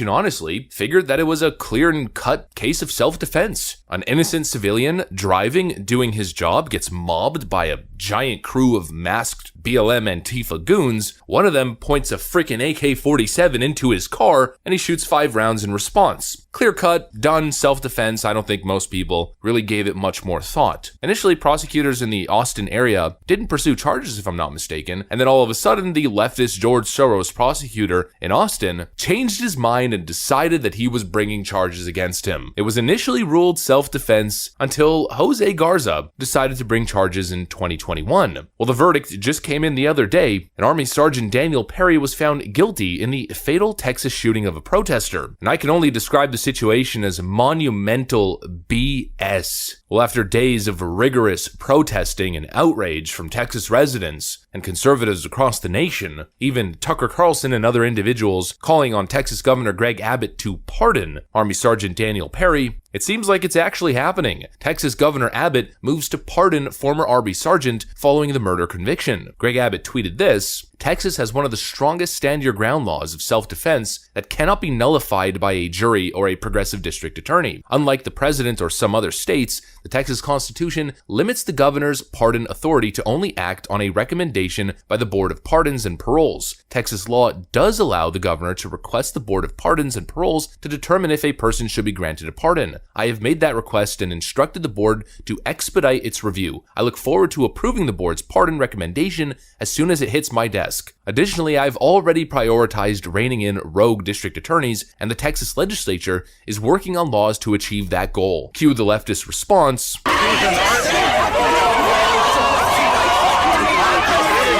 honestly figured that it was a clear and cut case of self-defense. An innocent civilian driving, doing his job, gets mobbed by a giant crew of masked BLM Antifa goons. One of them points a freaking AK-47 into his car, and he shoots 5 rounds in response. Clear cut, done, self-defense. I don't think most people really gave it much more thought. Initially, prosecutors in the Austin area didn't pursue charges, if I'm not mistaken, and then all of a sudden, the leftist George Soros prosecutor in Austin changed his mind and decided that he was bringing charges against him. It was initially ruled self-defense until Jose Garza decided to bring charges in 2021. Well, the verdict just came in the other day, and Army Sergeant Daniel Perry was found guilty in the fatal Texas shooting of a protester. And I can only describe the situation as monumental BS. Well, after days of rigorous protesting and outrage from Texas residents and conservatives across the nation, even Tucker Carlson and other individuals calling on Texas Governor Greg Abbott to pardon Army Sergeant Daniel Perry, it seems like it's actually happening. Texas Governor Abbott moves to pardon former Army Sergeant following the murder conviction. Greg Abbott tweeted this: "Texas has one of the strongest stand-your-ground laws of self-defense that cannot be nullified by a jury or a progressive district attorney. Unlike the president or some other states, the Texas Constitution limits the governor's pardon authority to only act on a recommendation by the Board of Pardons and Paroles. Texas law does allow the governor to request the Board of Pardons and Paroles to determine if a person should be granted a pardon. I have made that request and instructed the board to expedite its review. I look forward to approving the board's pardon recommendation as soon as it hits my desk. Additionally, I've already prioritized reining in rogue district attorneys, and the Texas legislature is working on laws to achieve that goal." Cue the leftist response.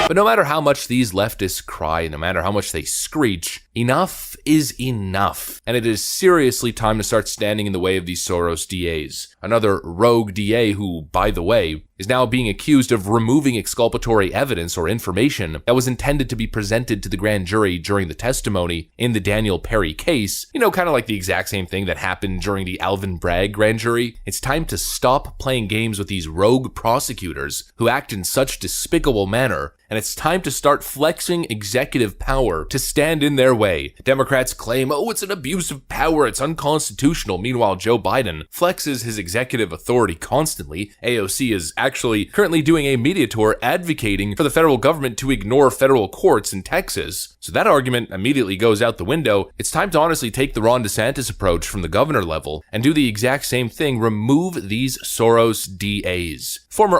But no matter how much these leftists cry, no matter how much they screech, enough is enough. And it is seriously time to start standing in the way of these Soros DAs. Another rogue DA who, by the way, is now being accused of removing exculpatory evidence or information that was intended to be presented to the grand jury during the testimony in the Daniel Perry case. You know, kind of like the exact same thing that happened during the Alvin Bragg grand jury. It's time to stop playing games with these rogue prosecutors who act in such despicable manner, and it's time to start flexing executive power to stand in their way. Democrats claim, oh, it's an abuse of power, it's unconstitutional. Meanwhile, Joe Biden flexes his executive authority constantly. AOC is actually currently doing a media tour advocating for the federal government to ignore federal courts in Texas. So that argument immediately goes out the window. It's time to honestly take the Ron DeSantis approach from the governor level and do the exact same thing, remove these Soros DAs. Former